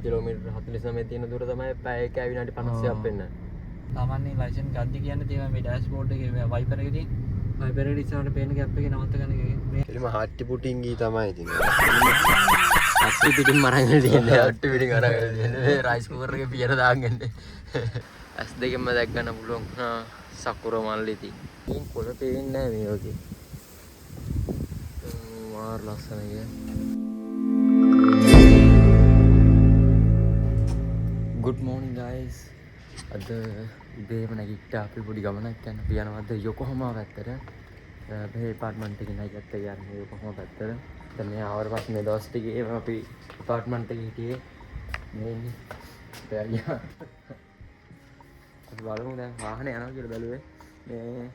Kilometre 49 තියෙන දුර තමයි පැය එකයි විනාඩි 50ක් වෙන්න. සාමාන්‍ය ලයිසන් ගද්දි කියන්නේ තියෙනවා මේ ඩෑෂ්බෝඩ් එකේ මේ වයිපර් එකේ තියෙන වයිපර් එකේ ඉස්සරහට පේන ගැප් එකේ නවත්ත ගන්න එකේ මේ එලිම හට්ටි පුටින් ගී තමයි ඉතින්. හට්ටි පිටින් මරගෙන තියෙන්නේ හට්ටි පිටින් අරගෙන තියෙන්නේ මේ රයිස් කුකර් එකේ පියර දාගෙන. ඇස් දෙකෙන්ම දැක් ගන්න පුළුවන්. සකුර මල්ලි තියෙන. ඉතින් පොළ පේන්නේ නැහැ මේ වගේ. මාර ලස්සනයි. Good morning guys. අද උදේම නැගිට්ටා අපි පොඩි ගමනක් යන්න අපි යනවාද යොකෝහාමා පැත්තට. මේ ඇපාර්ට්මන්ට් එකේ නැගිට්ට යන්නේ යොකෝහාමා පැත්තට. දැන් මේ ආවර පස්සේ මේ දවස් ටිකේ අපි ඇපාර්ට්මන්ට් එකේ හිටියේ. මේ ඉන්නේ. බෑගියා. අපි බලමු දැන් වාහනේ යනවා කියලා බැලුවේ. මේ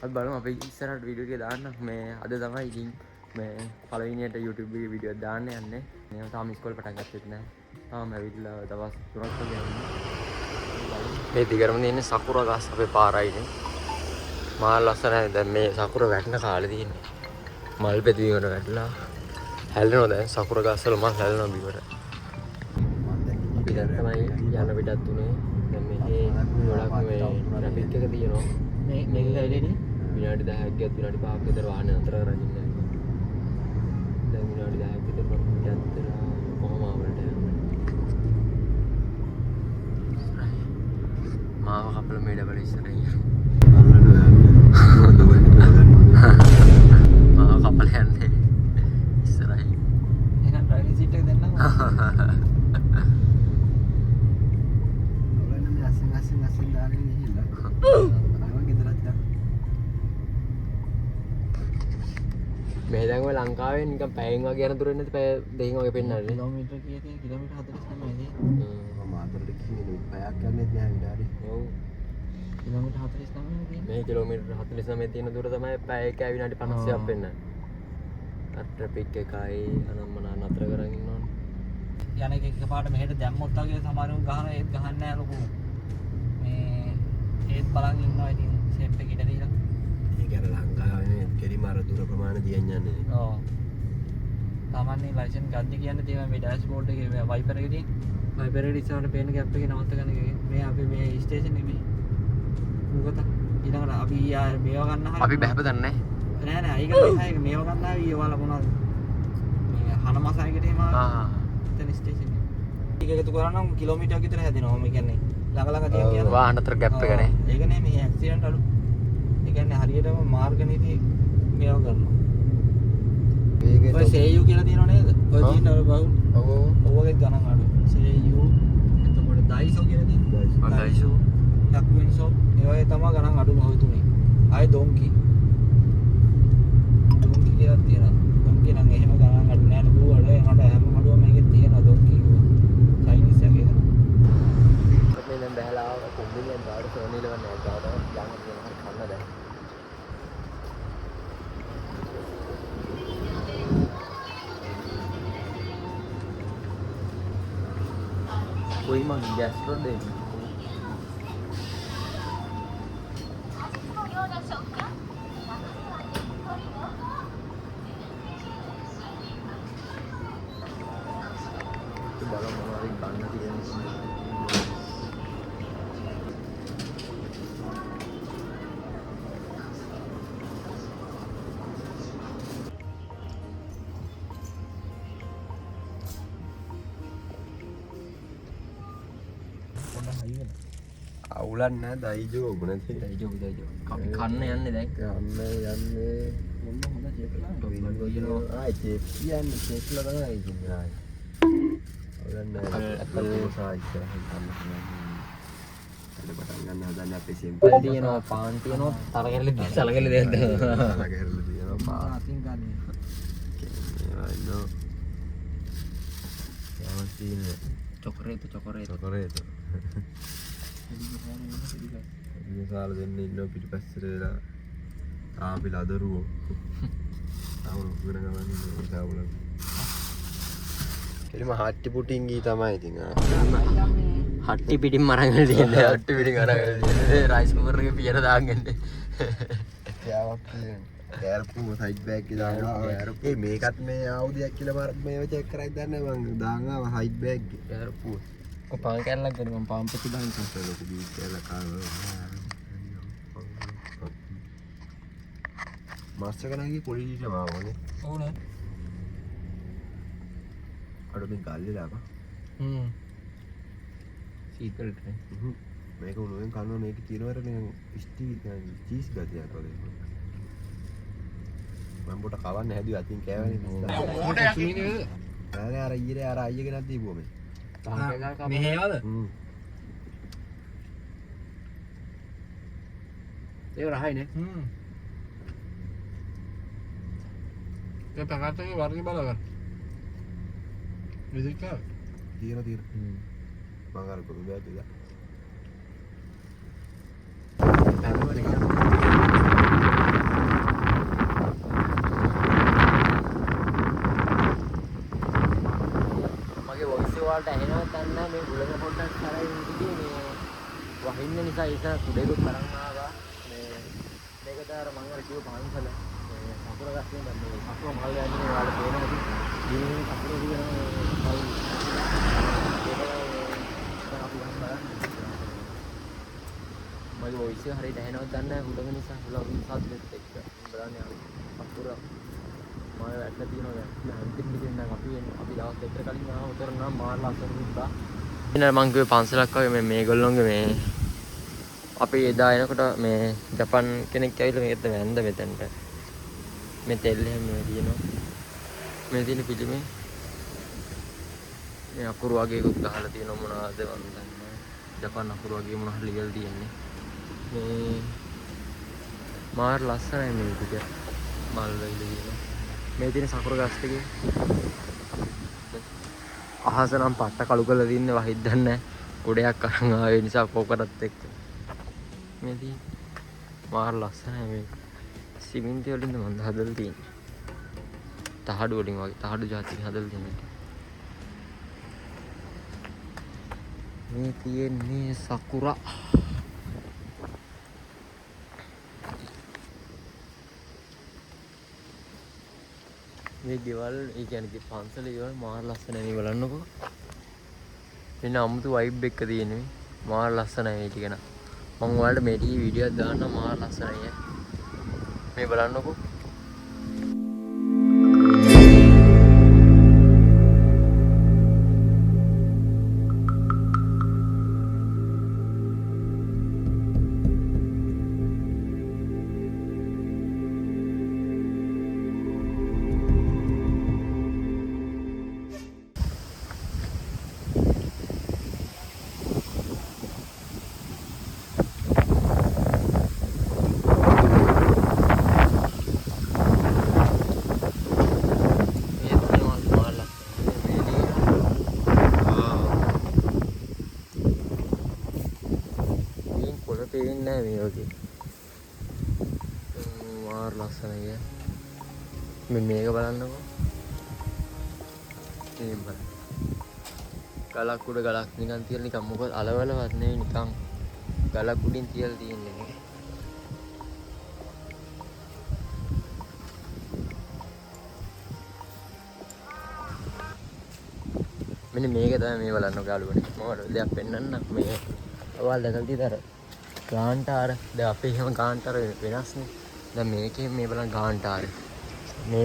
අපි බලමු අපි ඉස්සරහට වීඩියෝ එකේ දාන්න. මේ අද තමයි ඉතින් මේ පළවෙනියට YouTube එකේ වීඩියෝ එක දාන්න යන්නේ. මේ තාම ඉස්කෝලේ පටන් ගත්තෙත් නැහැ. තාම ඇවිල්ලා දවස් 3ක් වගේ යනවා. මේ දිගටම තියෙන සකුර ගස් අපේ පාරයිනේ. මාල් ලස්සනයි. දැන් මේ සකුර වැටෙන කාලේ තියෙන්නේ. මල් පෙති වීමට වැටලා හැලෙනවා දැන් සකුර ගස් වල මල් හැලෙනවා බිමට. අපි දැන් තමයි යන පිටත් උනේ. දැන් මේ ගොඩක් මේ ට්‍රැෆික් එක තියෙනවා. මේක ඇවිල්ලානේ විනාඩි 10ක් ගියත් විනාඩි 5ක් විතර වාහනේ අතර කරගෙන ඉන්නේ. දැන් විනාඩි 10ක් විතර යත්තර කොහොම ආවලට යන්නේ. මාව කපල මේ ඩබල් ඉස්සරහින්. මාව කපල යන්නේ ඉස්සරහින්. එහෙනම් ඩ්‍රයිවිං සීට් එක දෙන්නම්. ඔයගොල්ලෝ මේ අසින් දාගෙන ගිහිල්ලා. ආව ගෙදරට දාන්න. මේ දැන් ඔය ලංකාවේ නිකන් පැයෙන් වගේ යන දුර නැති පැය දෙකකින් වගේ පෙන්නන්නේ. කිලෝමීටර කීයද? කිලෝමීටර 49 නේ. මම අතරට කිව්වේ පැයක් යන්නේ නැහැ විනාඩි. ඔව්. කිලෝමීටර 49 නේ. මේ කිලෝමීටර් 49 තියෙන දුර තමයි පැය එකයි විනාඩි 50ක් වෙන්න. අර ට්‍රැෆික් එකයි අනම්මන නතර කරගෙන ඉන්නවනේ. යන එක එකපාරට මෙහෙට දැම්මොත් වගේ සමහරවල් ගහන ඒත් ගහන්නේ නැහැ ලොකු. මේ ඒත් බලන් ඉන්නවා ඉතින් ෂේප් එක ඉඩ දීලා. ඒක අර ලංකාවේ කෙලිම අර දුර ප්‍රමාණය දියන් යන්නේ. ඔව්. සාමාන්‍ය ලයිසන් ගද්දි කියන්නේ තියෙනවා මේ ඩෑෂ්බෝඩ් එකේ මේ වයිපර් එකේ තියෙන වයිපර් එකේ ඉස්සරහට පේන ගැප් එකේ නවත්ත ගන්න එකේ මේ අපි මේ ස්ටේෂන් එකේ මොකද ඊළඟට අපි මේව ගන්න හරිය අපි බහැපදන්නේ නෑ නෑ ඒක මේක මේව ගන්න ආවි ඔයාලා මොනවද මේ හන මසයකට එහෙම එතන ස්ටේෂන් එක එකතු කරා නම් කිලෝමීටර් විතර හැදෙනවා මේ කියන්නේ ළඟ තියෙන කියන වාහන අතර ගැප් එකනේ. ඒක නේ මේ ඇක්සිඩන්ට් අඩු ඒ කියන්නේ හරියටම මාර්ග නීති මේව කරනවා. ඔය සේයු කියලා තියෙනව නේද? ඔය තියෙන අර බහුල්. ඔව්. ඔවගේ ගණන් අඩු. සේයු එතකොට ඩයිසෝ කියලා තියෙනවා. ඩයිසෝ. ඩක්වින්සෝ ඒ වගේ තමයි ගණන් අඩුම ඔය තුනේ. ආයේ ඩොන්කි. ඩොන්කි කියලා තියෙනවා. ඩොන්කි නම් එහෙම ගණන් අඩු නෑ නෝ වල එනකොට හැම අඩුවම මේකේ තියෙනවා ඩොන්කි කිව්වා. චයිනීස් එකේ. අපි දැන් බහලා ආව කොම්බිනියෙන් බාර සෝනි ලවන්න ගාවට යන්න තියෙනවා කන්න දැන්. कोई मांग गैस्ट्रो दे तो बाला हमारी गाना दिया අවුලක් නැහැ දයිජෝ ගුණති දයිජෝ අපි කන්න යන්නේ දැන් යන්නේ මොන හොඳ චේප්ලා ටොයිනෝ ආයි චේප් කියන්නේ චේප්ලා තමයි ඉන්නේ ආයි අවුලක් නැහැ අපල් සායි ඉස්සරහින් කන්න පුළුවන් එතන පටන් ගන්න හදන්නේ අපේ සිම්පල් තියෙනවා පාන් තියෙනවා තරකෙල්ල සලකෙල්ල දෙන්න සලකෙල්ල තියෙනවා පාන් අතින් ගන්න නෝ යවසින චොකරේත විශාල දෙන්න ඉන්නවා පිටිපස්සට වෙලා තාපි ලදරුවෝ තාවුරු වෙන ගමන් ඉන්නේ තාවුල කෙලිම හට්ටි පුටින් ගී තමයි ඉතින් හට්ටි පිටින් මරගෙන තියෙන්නේ හට්ටි පිටින් අරගෙන තියෙන්නේ රයිස් කුකර් එකේ පියර දාගෙන යාවක් කියන්නේ කෑරප්පු සයිඩ් බෑග් එකේ දානවා. ඒ මේකත් මේ ආයුධයක් කියලා මාර මේව චෙක් කරයි දන්නේ මං දානවා සයිඩ් බෑග් එකේ. කෑරප්පුව. කො පාන් කෑල්ලක් ගන්න මම පාන් පෙති දාන්න. ලොකු බීච් කියලා කානවා. මාස්ටර් කෙනාගේ පොලිසියට මාවනේ. ඕනේ. අඩුමින් කාලේ දාපන්. සීක්‍රට් නේ. මේක උණුවෙන් කනවා මේක තියෙනවර නිකන් චීස් ගතියක් වගේ. මම පොට කවන්න හැදුවා අතින් කෑවනේ. නෑ අර ඊයේ අර අයියා කෙනක් දීපුවා මේ. පාන් කෑල්ලක් මෙහෙවද? ඒක රහයිනේ. ඒ පැකට් එකේ වර්ගය බලගන්න. විදික තියෙන මම අර පොඩි බෑග් එක. මගේ වොයිස් වලට ඇහෙනවත් නැහැ මේ ගුලක පොඩ්ඩක් කරයි ඉඳී මේ වහින්න නිසා ඒක කුඩේකුත් තරම් ආවා මේ මේකට අර මම අර කිව්ව පාන්සල මේ සතුර ගස්සේ මේ සතුර මල් යන්නේ වල පේන හැටි දිනේ සතුර දින මල් අපි ගන්න බලන්න මගේ වොයිස් එක හරියට ඇහෙනවත් නැහැ හුලක නිසා හුලක සද්දෙත් එක්ක බලන්න සතුර මම වැටලා තියෙනවා දැන් අන්තිම දිනේ නම් අපි දවස් දෙකකට කලින් ආව උතර නම් මාර්ලා අසර දුන්නා ඉතින් මං කිව්වේ පන්සලක් වගේ මේගොල්ලෝගේ මේ අපි එදා එනකොට මේ ජපන් කෙනෙක් ඇවිල්ලා මේකත් වැන්ද මෙතනට මේ තෙල් හැම මේ තියෙනවා මේ තියෙන පිළිමේ මේ අකුරු වගේකුත් ගහලා තියෙනවා මොනවද මන් දන්නේ ජපන් අකුරු වගේ මොනවද ලියලා තියෙන්නේ මේ මාර ලස්සනයි මේ විදිහ මල් වල තියෙනවා මේ තියෙන සකුරු ගස් ටිකේ අහස නම් පට්ට කළු කරලා තින්නේ වහිද්දක් නැහැ උඩයක් අරන් ආවේ නිසා පොකටත් එක්ක මේ තියෙන මාර ලස්සනයි මේ සිමෙන්ති වලින්ද මම හදලා තියෙන්නේ තහඩු වලින් වගේ තහඩු જાතියෙන් හදලා තියෙන්නේ මේ තියෙන්නේ සකුරා මේ ගෙවල් ඒ කියන්නේ පන්සල ගෙවල් මාර ලස්සනයි මේ බලන්නකෝ මෙන්න අමුතු වයිබ් එක තියෙන්නේ මාර ලස්සනයි මේ ටික නා මම ඔයාලට මේ ටික වීඩියෝයක් දාන්න මාර ලස්සනයි මේ බලන්නකෝ පේන්නේ මේ වගේ මාර ලස්සනයි මේ මේක බලන්නකෝ මේ බලන්න ගලක් උඩ ගලක් නිකන් තියලා නිකන් මොකද අලවලවත් නෙවෙයි නිකන් ගලක් උඩින් තියලා තියෙන්නේ මේ මෙන්න මේක තමයි මේ බලන්නකෝ යාළුවනේ මොකද දෙයක් පෙන්වන්න මේ ඔයාලා දැකලා තියෙද අර ගාන්ටාර දැන් අපේ එහෙම ගාන්ටාර වෙනස්නේ දැන් මේකේ මේ බලන්න ගාන්ටාර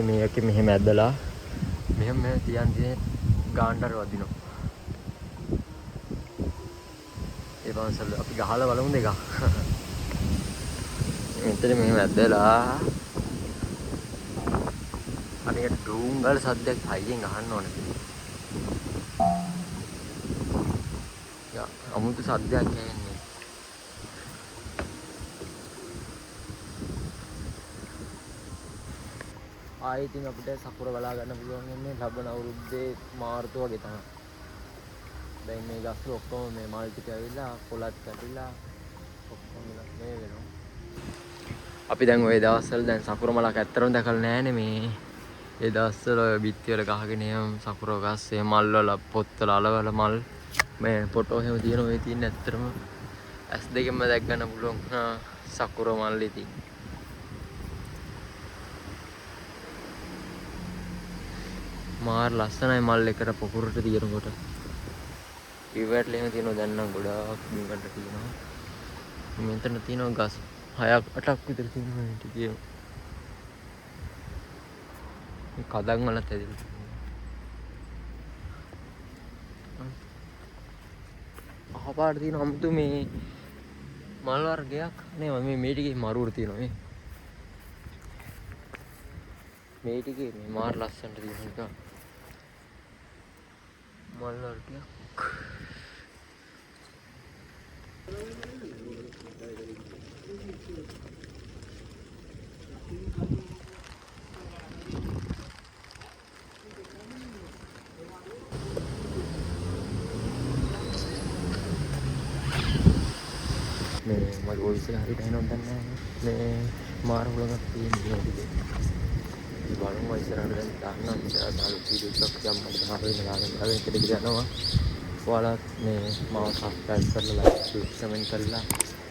මේකේ මෙහෙම ඇදලා මෙහෙම තියන්නේ ගාන්ටාර වදිනවා ඒ පන්සල අපි ගහලා බලමු දෙක මෙතන මෙහෙම ඇදලා අනේ ඩුංගල් සද්දයක් හයියෙන් අහන්න ඕනේ යා අමුතු සද්දයක් ඇහෙන්නේ ආයෙත් අපිට සකුර බලා ගන්න පුළුවන් වෙන්නේ ලබන අවුරුද්දේ මාර්තු වගේ තමයි. දැන් මේ ගස් ඔක්කොම මේ මල් ටික ඇවිල්ලා කොළත් කැටිලා ඔක්කොම මේ වෙනවා. අපි දැන් ওই දවස්වල දැන් සකුර මලක් ඇත්තටම දැකලා නැහැනේ මේ. ඒ දවස්වල ඔය බිත්ති වල ගහගෙන යම් සකුර ගස් ඒ මල් වල පොත් වල අලවල මල් මේ ෆොටෝ එහෙම තියෙන ඔය තියෙන ඇත්තටම S2 දෙකෙන්ම දැක් ගන්න පුළුවන් සකුර මල් ඉතින්. මාර ලස්සනයි මල් එකට පොකුරට තියෙනකොට. ඉවර්ට් එහෙම තියෙනවා දැන් නම් ගොඩාක් මේකට තියෙනවා. මෙතන තියෙනවා ගස් 6ක් 8ක් විතර තියෙනවා මේ ටිකේ. මේ කදන් වලත් ඇදලා තියෙනවා. අහපාට තියෙන 아무තු මේ මල් වර්ගයක් නේ මේ ටිකේ මරුවර තියෙනවා මේ. මේ ටිකේ මේ මාර ලස්සනට තියෙන එක. මල් වර්ගයක්. මේ මගේ වොයිස් එක හරියට එනවද දන්නේ නැහැ. මේ මාර හුලඟක් තියෙන විදිහට. මේ බලමු ඉස්සරහට දැන් දාන්නම් දාලා වීඩියෝ එකක් යම්මද ගහගෙන එකට යනවා. ඔයාලත් මේ මාව සබ්ස්ක්‍රයිබ් කරලා ලයික් කමෙන්ට් කරලා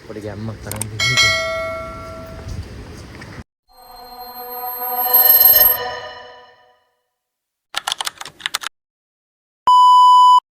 පොඩි ගැම්මක් කරන් දෙන්න.